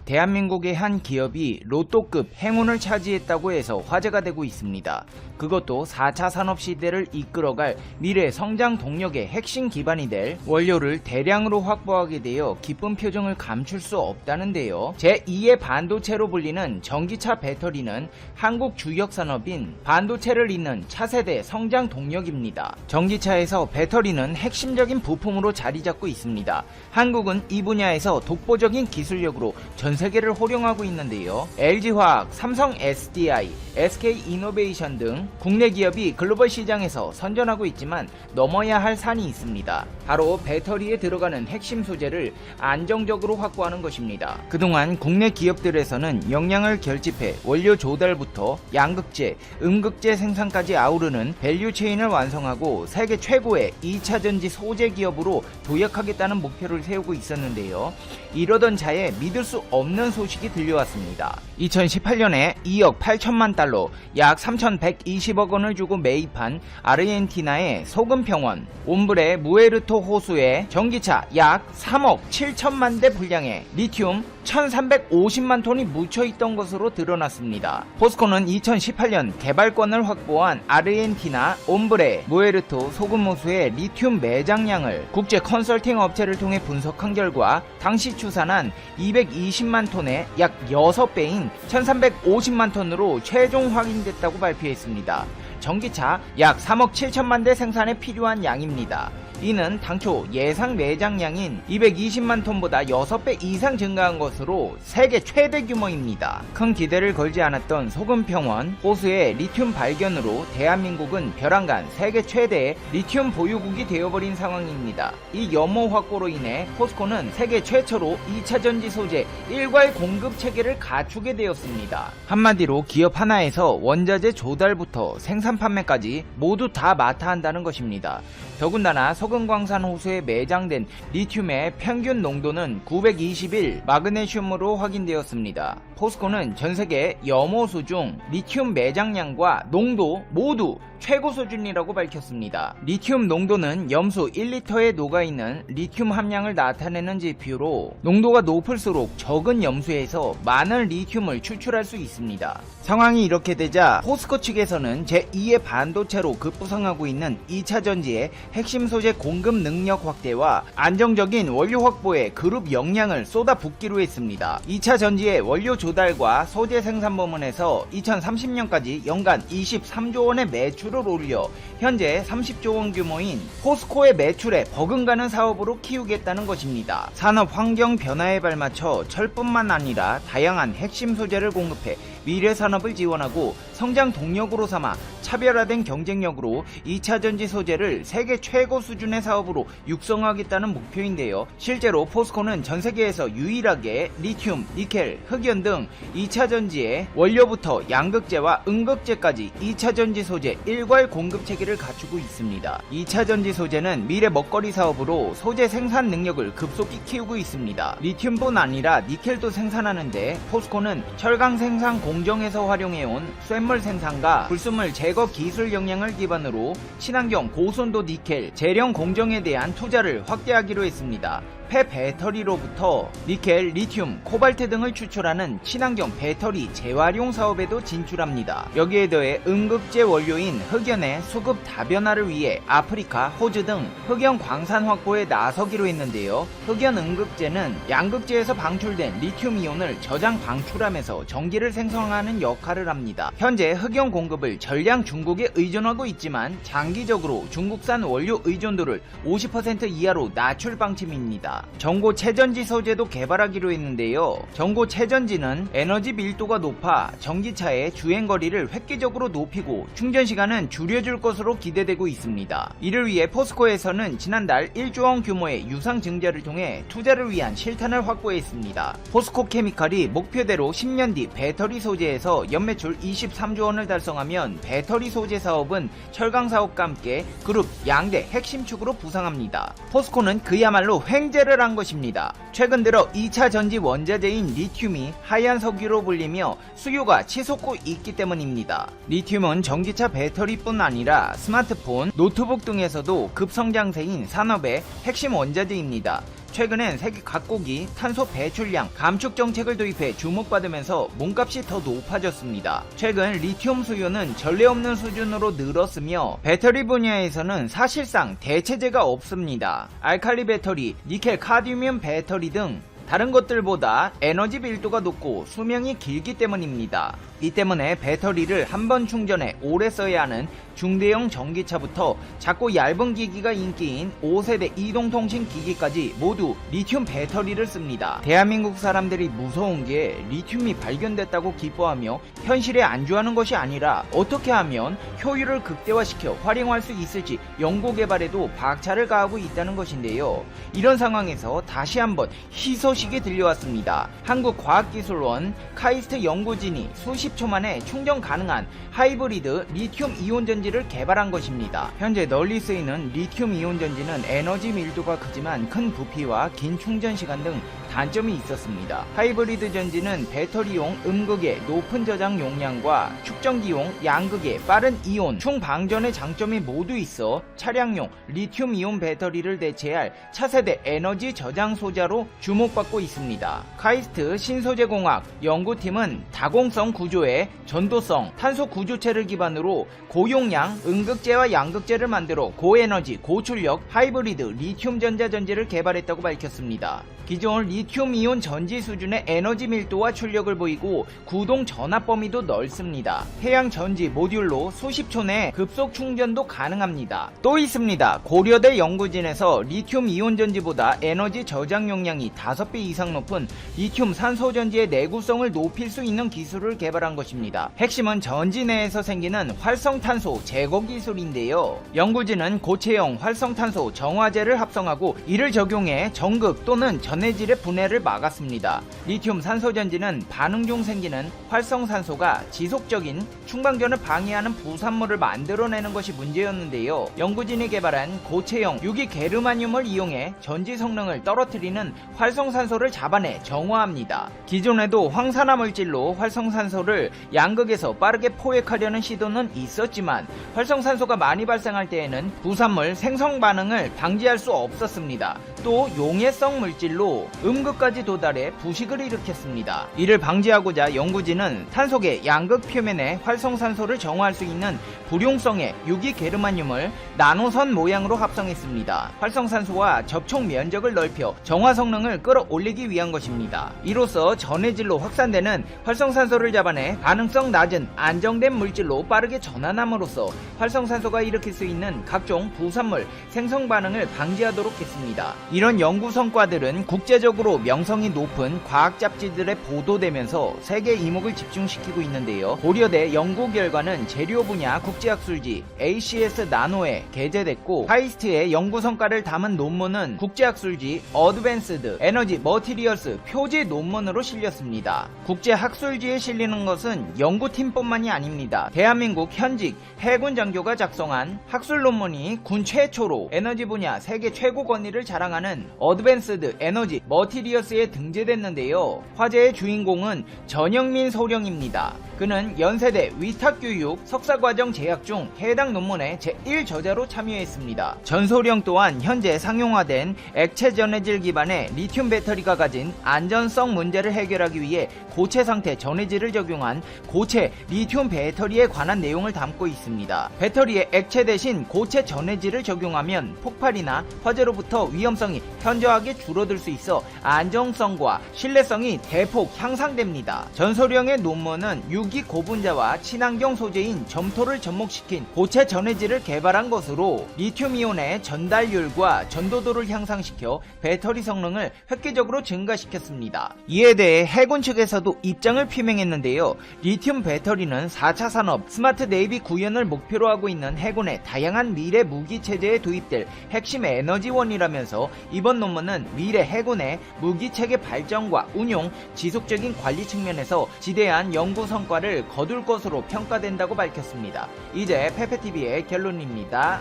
대한민국의 한 기업이 로또급 행운을 차지했다고 해서 화제가 되고 있습니다. 그것도 4차 산업시대를 이끌어갈 미래 성장 동력의 핵심 기반이 될 원료를 대량으로 확보하게 되어 기쁜 표정을 감출 수 없다는데요. 제2의 반도체로 불리는 전기차 배터리는 한국 주력 산업인 반도체를 잇는 차세대 성장 동력입니다. 전기차에서 배터리는 핵심적인 부품으로 자리 잡고 있습니다. 한국은 이 분야에서 독보적인 기술력으로 전 세계를 호령하고 있는데요. LG화학, 삼성 SDI, SK이노베이션 등 국내 기업이 글로벌 시장에서 선전하고 있지만 넘어야 할 산이 있습니다. 바로 배터리에 들어가는 핵심 소재를 안정적으로 확보하는 것입니다. 그동안 국내 기업들에서는 역량을 결집해 원료 조달부터 양극재, 음극재 생산까지 아우르는 밸류체인을 완성하고 세계 최고의 2차전지 소재 기업으로 도약하겠다는 목표를 세우고 있었는데요. 이러던 차에 믿을 수 없는 소식이 들려왔습니다. 2018년에 2억 8천만 달러, 약 3,120억 원을 주고 매입한 아르헨티나의 소금평원 옴브레 무에르토 호수에 전기차 약 3억 7천만 대 분량의 리튬 1,350만 톤이 묻혀있던 것으로 드러났습니다. 포스코는 2018년 개발권을 확보한 아르헨티나 옴브레 무에르토 소금호수의 리튬 매장량을 국제 컨설팅 업체를 통해 분석한 결과 당시 추산한 220만 톤의 약 6배인 1,350만 톤으로 최종 확인됐다고 발표했습니다. 전기차 약 3억 7천만 대 생산에 필요한 양입니다. 이는 당초 예상 매장량인 220만 톤보다 6배 이상 증가한 것으로 세계 최대 규모입니다. 큰 기대를 걸지 않았던 소금평원 호수의 리튬 발견으로 대한민국은 벼랑간 세계 최대의 리튬 보유국이 되어버린 상황입니다. 이 염호 확보로 인해 포스코는 세계 최초로 2차전지 소재 일괄 공급 체계를 갖추게 되었습니다. 한마디로 기업 하나에서 원자재 조달부터 생산 판매까지 모두 다 맡아 한다는 것입니다. 더군다나 소금광산 호수에 매장된 리튬의 평균 농도는 921 마그네슘으로 확인되었습니다. 포스코는 전세계 염호수 중 리튬 매장량과 농도 모두 최고 수준이라고 밝혔습니다. 리튬 농도는 염수 1리터에 녹아있는 리튬 함량을 나타내는 지표로 농도가 높을수록 적은 염수에서 많은 리튬을 추출할 수 있습니다. 상황이 이렇게 되자 포스코 측에서는 제2의 반도체로 급부상하고 있는 2차전지의 핵심 소재 공급 능력 확대와 안정적인 원료 확보에 그룹 역량을 쏟아붓기로 했습니다. 2차전지의 원료 조달과 소재 생산 부문에서 2030년까지 연간 23조 원의 매출을 올려 현재 30조 원 규모인 포스코의 매출에 버금가는 사업으로 키우겠다는 것입니다. 산업 환경 변화에 발맞춰 철뿐만 아니라 다양한 핵심 소재를 공급해 미래 산업을 지원하고 성장 동력으로 삼아 차별화된 경쟁력으로 2차전지 소재를 세계 최고 수준의 사업으로 육성하겠다는 목표인데요. 실제로 포스코는 전세계에서 유일하게 리튬, 니켈, 흑연 등 2차전지의 원료부터 양극재와 음극재까지 2차전지 소재 일괄 공급 체계를 갖추고 있습니다. 2차전지 소재는 미래 먹거리 사업으로 소재 생산 능력을 급속히 키우고 있습니다. 리튬뿐 아니라 니켈도 생산하는데 포스코는 철강 생산 공정에서 활용해온 쇳물 생산과 불순물 제거 기술 역량을 기반으로 친환경 고순도 니켈 재련 공정에 대한 투자를 확대하기로 했습니다. 폐배터리로부터 니켈, 리튬, 코발트 등을 추출하는 친환경 배터리 재활용 사업에도 진출합니다. 여기에 더해 음극재 원료인 흑연의 수급 다변화를 위해 아프리카, 호주 등 흑연 광산 확보에 나서기로 했는데요. 흑연 음극재는 양극재에서 방출된 리튬 이온을 저장 방출하면서 전기를 생성하는 역할을 합니다. 현재 흑연 공급을 전량 중국에 의존하고 있지만 장기적으로 중국산 원료 의존도를 50% 이하로 낮출 방침입니다. 전고 채전지 소재도 개발하기로 했는데요. 전고 채전지는 에너지 밀도가 높아 전기차의 주행거리를 획기적으로 높이고 충전시간은 줄여줄 것으로 기대되고 있습니다. 이를 위해 포스코에서는 지난달 1조 원 규모의 유상 증자를 통해 투자를 위한 실탄을 확보했습니다. 포스코 케미칼이 목표대로 10년 뒤 배터리 소재에서 연매출 23조 원을 달성하면 배터리 소재 사업은 철강 사업과 함께 그룹 양대 핵심 축으로 부상합니다. 포스코는 그야말로 횡재를 한 것입니다. 최근 들어 2차 전지 원자재인 리튬이 하얀 석유로 불리며 수요가 치솟고 있기 때문입니다. 리튬은 전기차 배터리뿐 아니라 스마트폰, 노트북 등에서도 급성장세인 산업의 핵심 원자재입니다. 최근엔 세계 각국이 탄소 배출량 감축 정책을 도입해 주목받으면서 몸값이 더 높아졌습니다. 최근 리튬 수요는 전례 없는 수준으로 늘었으며 배터리 분야에서는 사실상 대체제가 없습니다. 알칼리 배터리, 니켈 카드뮴 배터리 등 다른 것들보다 에너지 밀도가 높고 수명이 길기 때문입니다. 이 때문에 배터리를 한 번 충전해 오래 써야 하는 중대형 전기차부터 작고 얇은 기기가 인기인 5세대 이동통신 기기까지 모두 리튬 배터리를 씁니다. 대한민국 사람들이 무서운 게 리튬이 발견됐다고 기뻐하며 현실에 안주하는 것이 아니라 어떻게 하면 효율을 극대화시켜 활용할 수 있을지 연구개발에도 박차를 가하고 있다는 것인데요. 이런 상황에서 다시 한번 희소식이 들려왔습니다. 한국과학기술원 카이스트 연구진이 수십 초 만에 충전 가능한 하이브리드 리튬 이온 전지를 개발한 것입니다. 현재 널리 쓰이는 리튬 이온 전지는 에너지 밀도가 크지만 큰 부피와 긴 충전 시간 등 단점이 있었습니다. 하이브리드 전지는 배터리용 음극의 높은 저장 용량과 축전기용 양극의 빠른 이온 충방전의 장점이 모두 있어 차량용 리튬 이온 배터리를 대체할 차세대 에너지 저장 소자로 주목받고 있습니다. 카이스트 신소재공학 연구팀은 다공성 구조의 전도성 탄소 구조체를 기반으로 고용량 음극재와 양극재를 만들어 고에너지 고출력 하이브리드 리튬 전자전지를 개발했다고 밝혔습니다. 기존 리튬 이온 전지 수준의 에너지 밀도와 출력을 보이고 구동 전압 범위도 넓습니다. 해양 전지 모듈로 수십 초 내에 급속 충전도 가능합니다. 또 있습니다. 고려대 연구진에서 리튬 이온 전지보다 에너지 저장 용량이 5배 이상 높은 리튬 산소 전지의 내구성을 높일 수 있는 기술을 개발한 것입니다. 핵심은 전지 내에서 생기는 활성탄소 제거 기술인데요. 연구진은 고체형 활성탄소 정화제를 합성하고 이를 적용해 전극 또는 전해질의 분해를 막았습니다. 리튬 산소 전지는 반응 중 생기는 활성산소가 지속적인 충방전을 방해하는 부산물을 만들어내는 것이 문제였는데요. 연구진이 개발한 고체형 유기게르마늄을 이용해 전지 성능을 떨어뜨리는 활성산소를 잡아내 정화합니다. 기존에도 황산화 물질로 활성산소를 양극에서 빠르게 포획하려는 시도는 있었지만 활성산소가 많이 발생할 때에는 부산물 생성 반응을 방지할 수 없었습니다. 또 용해성 물질로 음극까지 도달해 부식을 일으켰습니다. 이를 방지하고자 연구진은 탄속의 양극 표면에 활성산소를 정화할 수 있는 불용성의 유기게르마늄을 나노선 모양으로 합성했습니다. 활성산소와 접촉 면적을 넓혀 정화 성능을 끌어올리기 위한 것입니다. 이로써 전해질로 확산되는 활성산소를 잡아내 반응성 낮은 안정된 물질로 빠르게 전환함으로써 활성산소가 일으킬 수 있는 각종 부산물 생성 반응을 방지하도록 했습니다. 이런 연구 성과들은 국제적으로 명성이 높은 과학 잡지들에 보도되면서 세계 이목을 집중시키고 있는데요. 고려대 연구 결과는 재료 분야 국제학술지 ACS 나노에 게재됐고 카이스트의 연구 성과를 담은 논문은 국제학술지 어드밴스드 에너지 머티리얼스 표지 논문으로 실렸습니다. 국제학술지에 실리는 것은 연구팀뿐만이 아닙니다. 대한민국 현직 해군 장교가 작성한 학술 논문이 군 최초로 에너지 분야 세계 최고 권위를 자랑하는 어드밴스드 에너지 머티리얼스에 등재됐는데요. 화제의 주인공은 전영민 소령입니다. 그는 연세대 위탁교육 석사과정 재학 중 해당 논문의 제1저자로 참여했습니다. 전소령 또한 현재 상용화된 액체 전해질 기반의 리튬 배터리가 가진 안전성 문제를 해결하기 위해 고체 상태 전해질을 적용한 고체 리튬 배터리에 관한 내용을 담고 있습니다. 배터리에 액체 대신 고체 전해질을 적용하면 폭발이나 화재로부터 위험성이 현저하게 줄어들 수 있어 안정성과 신뢰성이 대폭 향상됩니다. 전소령의 논문은 유기 고분자와 친환경 소재인 점토를 접목시킨 고체 전해질을 개발한 것으로 리튬이온의 전달률과 전도도를 향상시켜 배터리 성능을 획기적으로 증가시켰습니다. 이에 대해 해군 측에서도 입장을 표명했는데요. 리튬 배터리는 4차 산업 스마트 네이비 구현을 목표로 하고 있는 해군의 다양한 미래 무기 체제에 도입될 핵심 에너지원이라면서 이번 논문은 미래 해군의 무기 체계 발전과 운용, 지속적인 관리 측면에서 지대한 연구 성과를 거둘 것으로 평가된다고 밝혔습니다. 이제 페페TV의 결론입니다.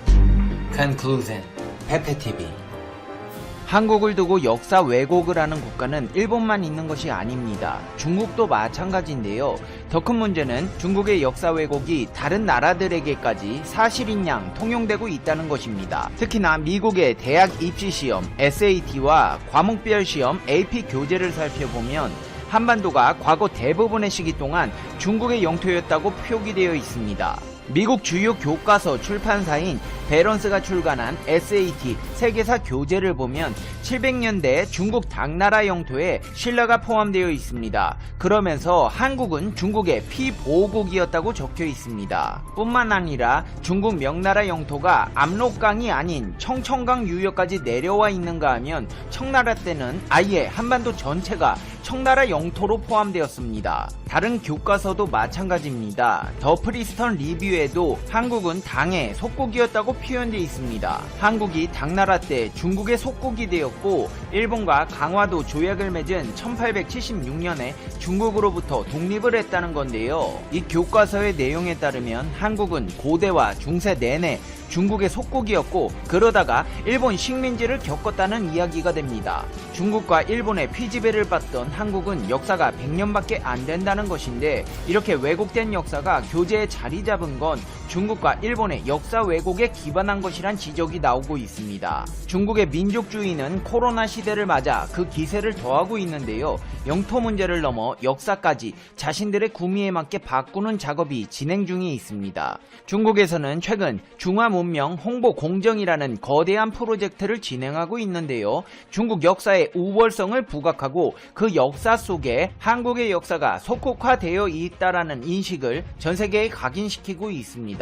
Conclusion. 페페TV. 한국을 두고 역사 왜곡을 하는 국가는 일본만 있는 것이 아닙니다. 중국도 마찬가지인데요. 더 큰 문제는 중국의 역사 왜곡이 다른 나라들에게까지 사실인 양 통용되고 있다는 것입니다. 특히나 미국의 대학 입시 시험 SAT와 과목별 시험 AP 교재를 살펴보면 한반도가 과거 대부분의 시기 동안 중국의 영토였다고 표기되어 있습니다. 미국 주요 교과서 출판사인 배런스가 출간한 SAT 세계사 교재를 보면 700년대 중국 당나라 영토에 신라가 포함되어 있습니다. 그러면서 한국은 중국의 피보호국이었다고 적혀 있습니다. 뿐만 아니라 중국 명나라 영토가 압록강이 아닌 청천강 유역까지 내려와 있는가 하면 청나라 때는 아예 한반도 전체가 청나라 영토로 포함되었습니다. 다른 교과서도 마찬가지입니다. 더 프리스턴 리뷰에도 한국은 당의 속국이었다고 표현되어 있습니다. 한국이 당나라 때 중국의 속국이 되었고 일본과 강화도 조약을 맺은 1876년에 중국으로부터 독립을 했다는 건데요. 이 교과서의 내용에 따르면 한국은 고대와 중세 내내 중국의 속국이었고 그러다가 일본 식민지를 겪었다는 이야기가 됩니다. 중국과 일본의 피지배를 받던 한국은 역사가 100년밖에 안 된다는 것인데 이렇게 왜곡된 역사가 교재에 자리 잡은 건 중국과 일본의 역사 왜곡에 기반한 것이란 지적이 나오고 있습니다. 중국의 민족주의는 코로나 시대를 맞아 그 기세를 더하고 있는데요. 영토 문제를 넘어 역사까지 자신들의 구미에 맞게 바꾸는 작업이 진행 중에 있습니다. 중국에서는 최근 중화문명 홍보 공정이라는 거대한 프로젝트를 진행하고 있는데요. 중국 역사의 우월성을 부각하고 그 역사 속에 한국의 역사가 속국화되어 있다라는 인식을 전 세계에 각인시키고 있습니다.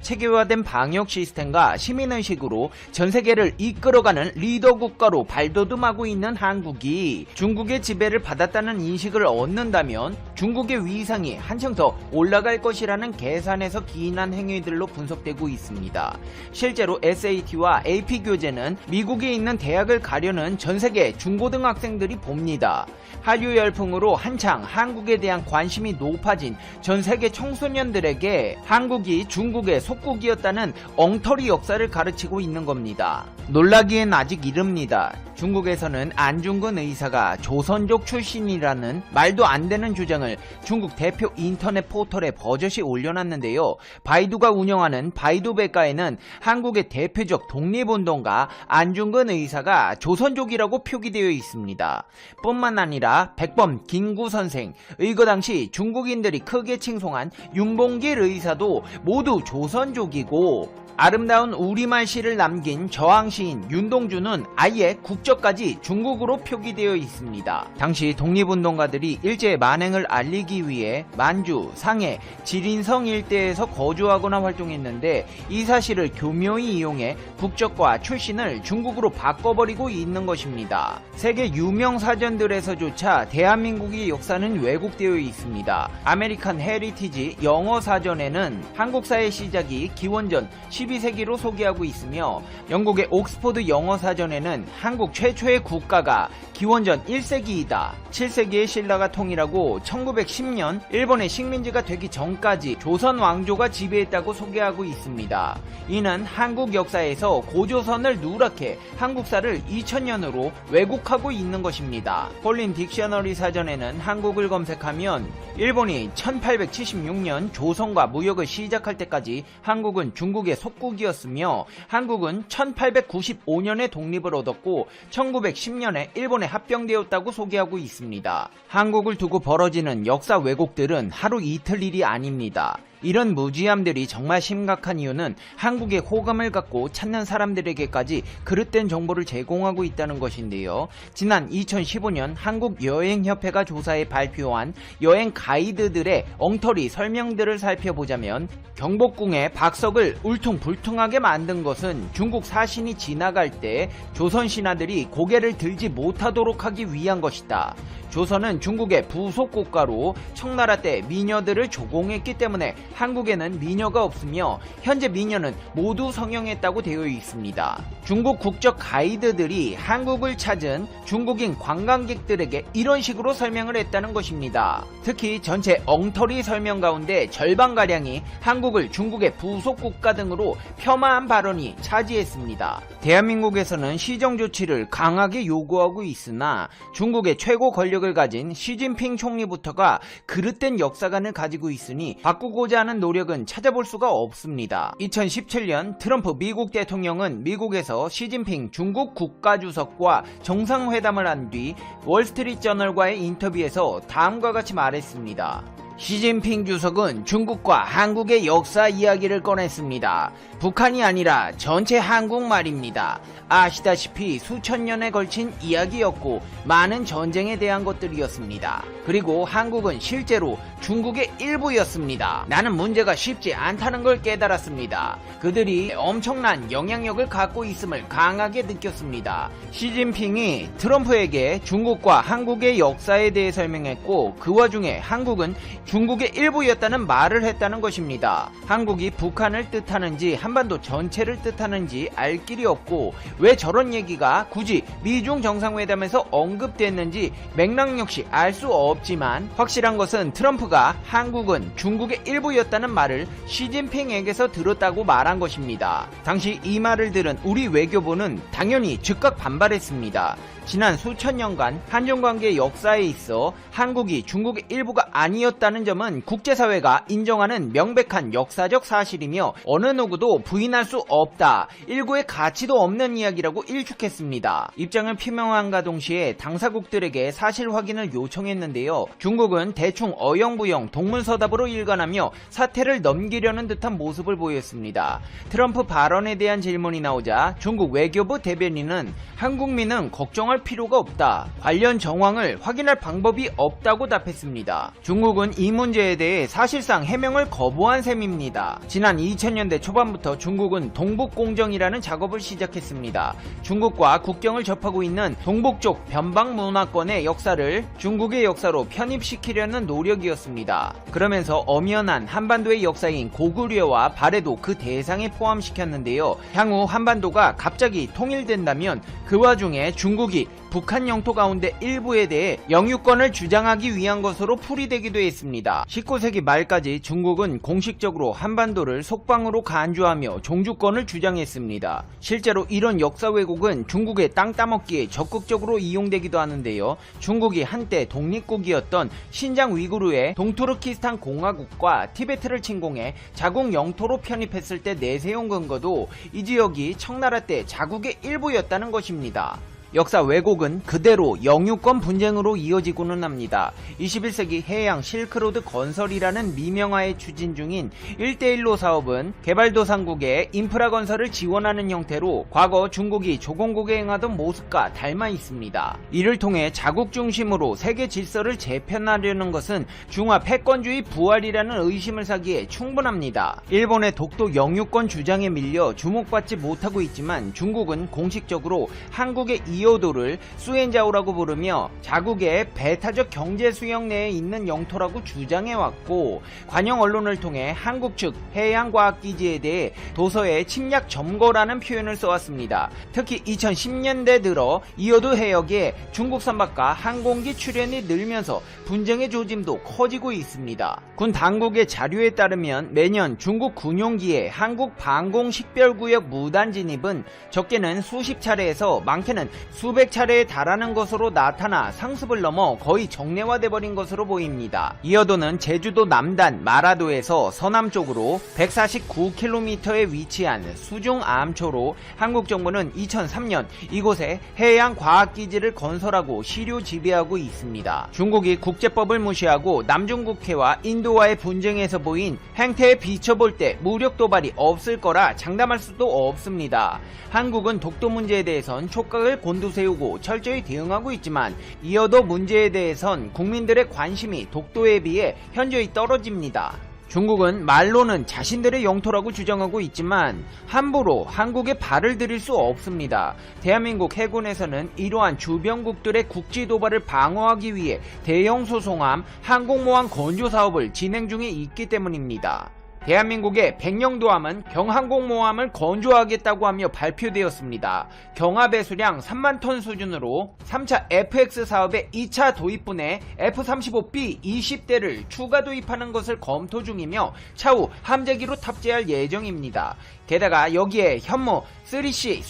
체계화된 방역 시스템과 시민의식으로 전 세계를 이끌어가는 리더 국가로 발돋움하고 있는 한국이 중국의 지배를 받았다는 인식을 얻는다면 중국의 위상이 한층 더 올라갈 것이라는 계산에서 기인한 행위들로 분석되고 있습니다. 실제로 SAT와 AP 교재는 미국에 있는 대학을 가려는 전 세계 중고등학생들이 봅니다. 한류 열풍으로 한창 한국에 대한 관심이 높아진 전 세계 청소년들에게 한국이 중국의 속국이었다는 엉터리 역사를 가르치고 있는 겁니다. 놀라기엔 아직 이릅니다. 중국에서는 안중근 의사가 조선족 출신이라는 말도 안 되는 주장을 중국 대표 인터넷 포털에 버젓이 올려놨는데요. 바이두가 운영하는 바이두백과에는 한국의 대표적 독립운동가 안중근 의사가 조선족이라고 표기되어 있습니다. 뿐만 아니라 백범 김구 선생, 의거 당시 중국인들이 크게 칭송한 윤봉길 의사도 모두 조선족이고 아름다운 우리말 시를 남긴 저항시인 윤동주는 아예 국적까지 중국으로 표기되어 있습니다. 당시 독립운동가들이 일제 만행을 알리기 위해 만주, 상해, 지린성 일대에서 거주하거나 활동했는데 이 사실을 교묘히 이용해 국적과 출신을 중국으로 바꿔버리고 있는 것입니다. 세계 유명 사전들에서조차 대한민국의 역사는 왜곡되어 있습니다. 아메리칸 헤리티지 영어 사전에는 한국사의 시작이 기원전 12세기로 소개하고 있으며 영국의 옥스포드 영어 사전에는 한국 최초의 국가가 기원전 1세기이다. 7세기의 신라가 통일하고 1910년 일본의 식민지가 되기 전까지 조선 왕조가 지배했다고 소개하고 있습니다. 이는 한국 역사에서 고조선을 누락해 한국사를 2000년으로 왜곡하고 있는 것입니다. 폴린 딕셔너리 사전에는 한국을 검색하면 일본이 1876년 조선과 무역을 시작할 때까지 한국은 중국의 속국이었으며 한국은 1895년에 독립을 얻었고 1910년에 일본에 합병되었다고 소개하고 있습니다. 한국을 두고 벌어지는 역사 왜곡들은 하루 이틀 일이 아닙니다. 이런 무지함들이 정말 심각한 이유는 한국에 호감을 갖고 찾는 사람들에게까지 그릇된 정보를 제공하고 있다는 것인데요. 지난 2015년 한국여행협회가 조사해 발표한 여행 가이드들의 엉터리 설명들을 살펴보자면 경복궁의 박석을 울퉁불퉁하게 만든 것은 중국 사신이 지나갈 때 조선 신하들이 고개를 들지 못하도록 하기 위한 것이다. 조선은 중국의 부속 국가로 청나라 때 미녀들을 조공했기 때문에 한국에는 미녀가 없으며 현재 미녀는 모두 성형했다고 되어 있습니다. 중국 국적 가이드들이 한국을 찾은 중국인 관광객들에게 이런 식으로 설명을 했다는 것입니다. 특히 전체 엉터리 설명 가운데 절반가량이 한국을 중국의 부속 국가 등으로 폄하한 발언이 차지했습니다. 대한민국에서는 시정 조치를 강하게 요구하고 있으나 중국의 최고 권력을 가진 시진핑 총리부터가 그릇된 역사관을 가지고 있으니 바꾸고자 하는 노력은 찾아볼 수가 없습니다. 2017년 트럼프 미국 대통령은 미국에서 시진핑 중국 국가주석과 정상회담을 한 뒤 월스트리트저널과의 인터뷰에서 다음과 같이 말했습니다. 시진핑 주석은 중국과 한국의 역사 이야기를 꺼냈습니다. 북한이 아니라 전체 한국말입니다. 아시다시피 수천 년에 걸친 이야기였고 많은 전쟁에 대한 것들이었습니다. 그리고 한국은 실제로 중국의 일부였습니다. 나는 문제가 쉽지 않다는 걸 깨달았습니다. 그들이 엄청난 영향력을 갖고 있음을 강하게 느꼈습니다. 시진핑이 트럼프에게 중국과 한국의 역사에 대해 설명했고 그 와중에 한국은 중국의 일부였다는 말을 했다는 것입니다. 한국이 북한을 뜻하는지 한반도 전체를 뜻하는지 알 길이 없고 왜 저런 얘기가 굳이 미중 정상회담에서 언급됐는지 맥락 역시 알 수 없지만 확실한 것은 트럼프가 한국은 중국의 일부였다는 말을 시진핑에게서 들었다고 말한 것입니다. 당시 이 말을 들은 우리 외교부는 당연히 즉각 반발했습니다. 지난 수천 년간 한중관계 역사에 있어 한국이 중국의 일부가 아니었다는 점은 국제사회가 인정하는 명백한 역사적 사실이며 어느 누구도 부인할 수 없다. 일구의 가치도 없는 이야기라고 일축했습니다. 입장을 표명함과 동시에 당사국들에게 사실 확인을 요청했는데요. 중국은 대충 어영부영 동문서답으로 일관하며 사태를 넘기려는 듯한 모습을 보였습니다. 트럼프 발언에 대한 질문이 나오자 중국 외교부 대변인은 한국민은 걱정할 필요가 없다. 관련 정황을 확인할 방법이 없다고 답했습니다. 중국은 이 문제에 대해 사실상 해명을 거부한 셈입니다. 지난 2000년대 초반부터 중국은 동북공정이라는 작업을 시작했습니다. 중국과 국경을 접하고 있는 동북쪽 변방 문화권의 역사를 중국의 역사로 편입시키려는 노력이었습니다. 그러면서 엄연한 한반도의 역사인 고구려와 발해도 그 대상에 포함시켰는데요. 향후 한반도가 갑자기 통일된다면 그 와중에 중국이 북한 영토 가운데 일부에 대해 영유권을 주장하기 위한 것으로 풀이되기도 했습니다. 19세기 말까지 중국은 공식적으로 한반도를 속방으로 간주하며 종주권을 주장했습니다. 실제로 이런 역사 왜곡은 중국의 땅 따먹기에 적극적으로 이용되기도 하는데요. 중국이 한때 독립국이었던 신장 위구르의 동투르키스탄 공화국과 티베트를 침공해 자국 영토로 편입했을 때 내세운 근거도 이 지역이 청나라 때 자국의 일부였다는 것입니다. 역사 왜곡은 그대로 영유권 분쟁으로 이어지고는 합니다. 21세기 해양 실크로드 건설이라는 미명하에 추진 중인 1대1로 사업은 개발도상국의 인프라 건설을 지원하는 형태로 과거 중국이 조공국에 행하던 모습과 닮아 있습니다. 이를 통해 자국 중심으로 세계 질서를 재편하려는 것은 중화 패권주의 부활이라는 의심을 사기에 충분합니다. 일본의 독도 영유권 주장에 밀려 주목받지 못하고 있지만 중국은 공식적으로 한국의 이오도를 수엔자오라고 부르며 자국의 배타적 경제 수역 내에 있는 영토라고 주장해왔고 관영 언론을 통해 한국 측 해양과학기지에 대해 도서에 침략 점거라는 표현을 써왔습니다. 특히 2010년대 들어 이오도 해역에 중국 선박과 항공기 출현이 늘면서 분쟁의 조짐도 커지고 있습니다. 군 당국의 자료에 따르면 매년 중국 군용기의 한국 방공식별구역 무단 진입은 적게는 수십 차례에서 많게는 수백 차례에 달하는 것으로 나타나 상습을 넘어 거의 정례화돼 버린 것으로 보입니다. 이어도는 제주도 남단 마라도에서 서남쪽으로 149km에 위치한 수중 암초로 한국 정부는 2003년 이곳에 해양과학기지를 건설하고 시료 지배하고 있습니다. 중국이 국제법을 무시하고 남중국해와 인도와의 분쟁에서 보인 행태에 비춰볼 때 무력 도발이 없을 거라 장담할 수도 없습니다. 한국은 독도 문제에 대해선 촉각을 곤두세우고 철저히 대응하고 있지만 이어도 문제에 대해선 국민들의 관심이 독도에 비해 현저히 떨어집니다. 중국은 말로는 자신들의 영토라고 주장하고 있지만 함부로 한국에 발을 들일 수 없습니다. 대한민국 해군에서는 이러한 주변국들의 국지 도발을 방어하기 위해 대형 소송함 항공모함 건조 사업을 진행 중에 있기 때문입니다. 대한민국의 백령도함은 경항공모함을 건조하겠다고 하며 발표되었습니다. 경하 배수량 3만 톤 수준으로 3차 FX 사업의 2차 도입분에 F-35B 20대를 추가 도입하는 것을 검토 중이며 차후 함재기로 탑재할 예정입니다. 게다가 여기에 현무 3C